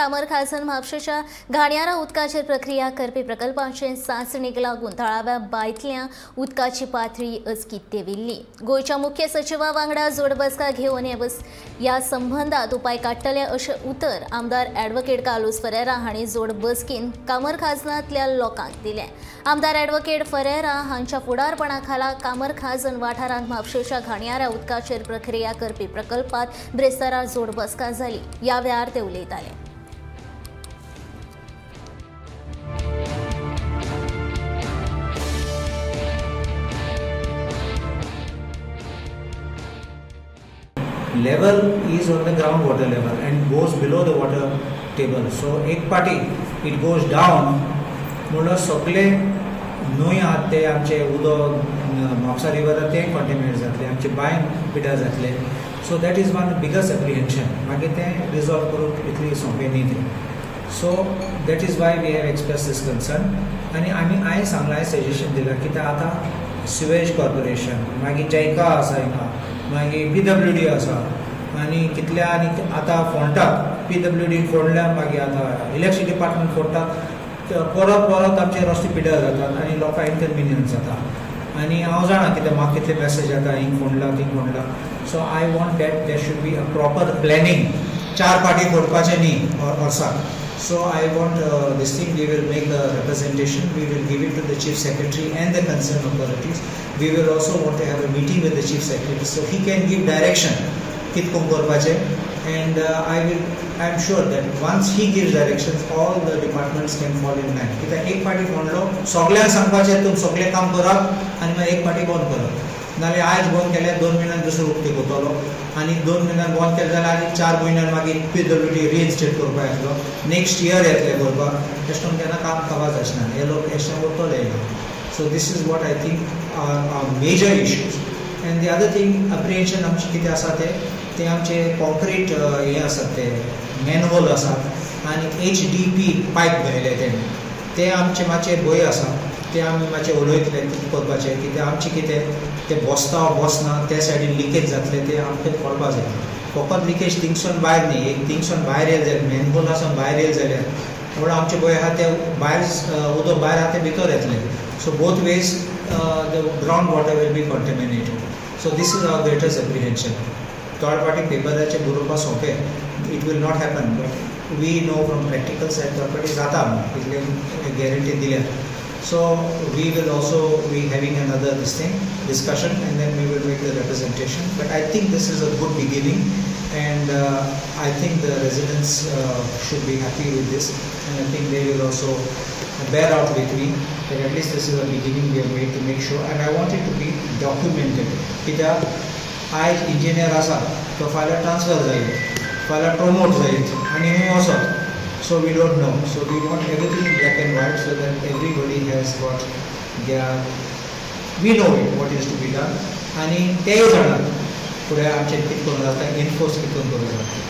कामर खासन म्हापशेच्या घाणयारा उदकाचेर प्रक्रिया करपी प्रकल्पाचे चांचणेक लागून तळाव्या बायतल्या उदकाची पातळी अचकीत देंविल्ली। गोयच्या मुख्य सचिवा वांगडा जोड बसका घेवन ह्या संबंधात उपाय काडटले अशें उतर आमदार ॲडव्होकेट कार्लोस फरेरा हांणी जोड बसकेन कामर खाजनांतल्या लोकांक दिलें। आमदार ॲडव्होकेट फरेरा हांच्या फुडारपणा खाला कामर खाजन वाठारांत म्हापशेच्या घाणयारा उदकाचेर प्रक्रिया करपी प्रकल्पात ब्रेस्तारा जोड बसका जाली। ह्या वेळार ते उलयताले। Level is on the groundwater level and goes below the water table. So एक पाटी it goes down म्हणल्यार सगळे न्हंय आहात ते आमचे उदक म्हापसा रिवर ते कंटेमिनेट जातले, आमचे बांय पिड्यार जातले. So that is one biggest apprehension. मागीर तें रिजॉल्व करूंक इतली सोंपें न्ही तें. So that is why we have express this concern. आनी हांवें सांगलां, हांवें सजेशन दिलां कित्याक आतां सिवेज कॉर्पोरेशन, मागीर जैका आसा हिंगा, मागीर PWD आसा, आनी कितल्या आनी आतां फोंडटात. PWD फोडल्यार मागीर आतां इलेक्ट्रिसिटी डिपार्टमेंट फोडटात. परत परत आमचे रस्ते पिड्यार जातात आनी लोकांक इनकन्विनियन्स जाता. आनी हांव जाणा कित्याक म्हाका कितले मॅसेज येता, हिंग फोडला थिंग फोडला. So I want that there should be a proper planning. 4 पाटी फोडपाचें न्ही वर्साक. So I want this thing, we will make a representation, we will give it to the Chief Secretary and the concerned authorities. We will also want to have a meeting with the Chief Secretary so he can give direction kitkum korpache, and I am sure that once he gives directions, all the departments can fall in line. Kita ek party mondlo सगळ्यांक सांगपाचें tum सगळे काम करप आनी मागीर एक पाटी बंद करप. नाल्यार आयज बंद केल्यार 2 म्हयन्यान दुसरो उक्ती करतलो, आनी 2 म्हयन्यान बंद केलें जाल्यार आनी 4 म्हयन्यान मागीर PWD रिइन्स्टेट करपाक येतलो, नेक्स्ट इयर येतले करपाक. अशें करून केन्ना काम करपाक जाचना. हे लोक अशें उरतले. So this is what I think are major issues. And the other thing apprehension आमचें कितें आसा ते आमचे कॉन्क्रीट हे आसात, ते मॅनहोल आसात आनी HDP पायप घायले ते आमचे मातशे भंय आसा. ते आमी मातशें उलयतले करपाचें, कित्याक आमचें कितें ते बसना ते सायडीन लिकेज जातले ते आमकां कळपाक जाय. फकत लिकेज थिंगसून भायर न्ही, एक थिंगसून भायर येयले जाल्यार मॅनहोलासून भायर येयले जाल्यार म्हणून आमचे भंय आहा ते भायर उदक भायर आहा ते भितर येतले. So both ways the ground water will be contaminated. So this is our greatest apprehension. Third party पेपराचेर बरोवपाक सोंपें, it will not happen, but we know from practical side third party जाता इतले गॅरंटी दिल्यार. So we will also be having another discussion, and then we will make the representation. But I think this is a good beginning, and I think the residents should be happy with this, and I think they will also bear out with me that at least this is a beginning we have made to make sure, and I want it to be documented. Kiत्याक आज engineer आसा तो फाल्यां transfer जायत, फाल्यां promote जायत आनी हूंय वचत. So we don't know. So we want everything in black and white so that everybody has got their, we know it, what is to be done. आणि तेय जाणात फुडें आमचें कितें करून जाता, एनफोर्स कितें करून जाता.